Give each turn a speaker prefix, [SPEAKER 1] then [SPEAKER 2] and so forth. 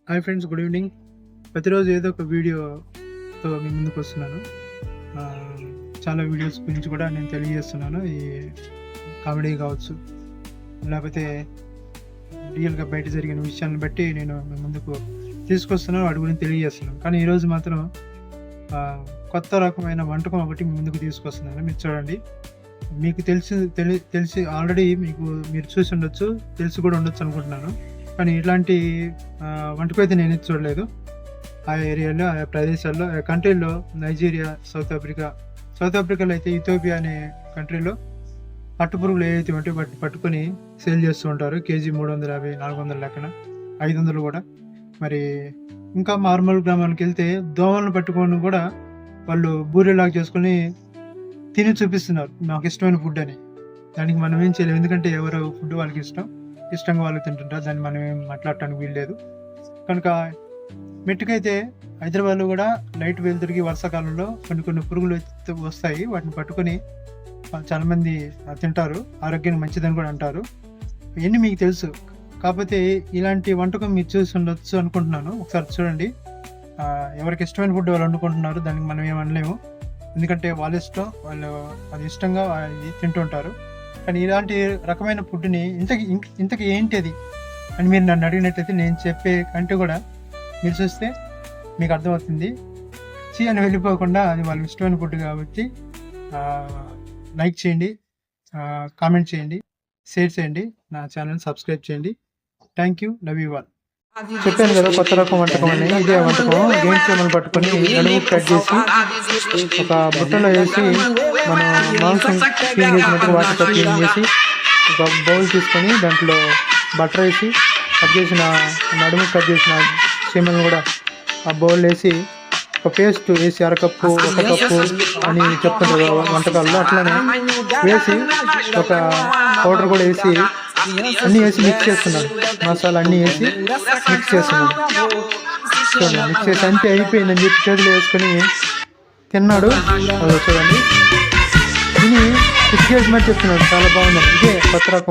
[SPEAKER 1] Hi friends, good evening. ప్రతిరోజు ఏదో ఒక వీడియోతో మీ ముందుకు వస్తున్నాను. చాలా వీడియోస్ గురించి కూడా నేను తెలియజేస్తున్నాను. ఈ కామెడీ కావచ్చు, లేకపోతే రియల్గా బయట జరిగిన విషయాన్ని బట్టి నేను మీ ముందుకు తీసుకొస్తున్నాను, వాటి గురించి తెలియజేస్తున్నాను. కానీ ఈరోజు మాత్రం కొత్త రకమైన వంటకం ఒకటి మీ ముందుకు తీసుకొస్తున్నాను. మీరు చూడండి. మీకు తెలిసి ఆల్రెడీ మీరు చూసి ఉండొచ్చు, తెలిసి కూడా ఉండొచ్చు అనుకుంటున్నాను. కానీ ఇట్లాంటి వంటకం అయితే నేను చూడలేదు. ఆ ఏరియాలో, ఆ ప్రదేశాల్లో, ఆ కంట్రీలో, నైజీరియా, సౌత్ ఆఫ్రికాలో అయితే ఇథియోపియా అనే కంట్రీలో పట్టుపురుగులు ఏవైతే ఉంటే వాటిని పట్టుకొని సేల్ చేస్తూ ఉంటారు. కేజీ 350, 400 లెక్కన, 500 కూడా. మరి ఇంకా మార్మల్ గ్రామాలకు వెళ్తే దోమలను పట్టుకొని కూడా వాళ్ళు బూరెలాగా చేసుకొని తిని చూపిస్తున్నారు, నాకు ఇష్టమైన ఫుడ్ అని. దానికి మనం ఏం చేయలేము, ఎందుకంటే ఎవరు ఫుడ్ వాళ్ళకి ఇష్టంగా వాళ్ళు తింటుంటారు. దాన్ని మనం ఏం మాట్లాడటానికి వీల్లేదు. కనుక మెట్టుకైతే హైదరాబాద్లో కూడా లైట్ వెలుతురికి వర్షాకాలంలో కొన్ని పురుగులు వస్తాయి. వాటిని పట్టుకొని చాలామంది తింటారు, ఆరోగ్యానికి మంచిదని కూడా అంటారు. ఇవన్నీ మీకు తెలుసు. కాకపోతే ఇలాంటి వంటకం మీరు చూసి ఉండొచ్చు అనుకుంటున్నాను. ఒకసారి చూడండి. ఎవరికి ఇష్టమైన ఫుడ్ వాళ్ళు వండుకుంటున్నారు, దానికి మనం ఏమనలేము. ఎందుకంటే వాళ్ళ ఇష్టం, వాళ్ళు అది ఇష్టంగా అది తింటుంటారు. కానీ ఇలాంటి రకమైన ఫుడ్ని ఇంతకీ ఏంటి అది అని మీరు నన్ను అడిగినట్లయితే నేను చెప్పే కంటే కూడా మీరు చూస్తే మీకు అర్థమవుతుంది. అని వెళ్ళిపోకుండా అది వాళ్ళకి ఇష్టమైన ఫుడ్ కాబట్టి లైక్ చేయండి, కామెంట్ చేయండి, షేర్ చేయండి, నా ఛానల్ సబ్స్క్రైబ్ చేయండి. Thank you, love you all. చెప్పాను కదా కొత్త రకం వంటకం అని. ఇదే వంటకం గేమ్స్ ఏమైనా పట్టుకొని నడుము కట్ చేసి ఒక బుట్టలో వేసి మనం మాంసం క్లీన్ చేసినట్టు వాటర్తో క్లీన్ చేసి ఒక బౌల్ తీసుకొని దాంట్లో బటర్ వేసి నడుము కట్ చేసిన చీమలను కూడా ఆ బౌల్ వేసి ఒక పేస్ట్ వేసి అరకప్పు, 1 కప్పు అని చెప్తుంటారు వంటకాల్లో. అట్లానే వేసి ఒక పౌడర్ కూడా వేసి అన్నీ వేసి మిక్స్ చేస్తున్నాడు. మసాలా అన్నీ వేసి మిక్స్ చేస్తున్నాడు. చూడండి, మిక్స్ చేసి అంతే అయిపోయిందని చెప్పి చేతులు వేసుకొని తిన్నాడు. చూడండి, దీన్ని 6 days మరి చెప్తున్నాడు. చాలా బాగుంది. ఇదే కొత్త రకం.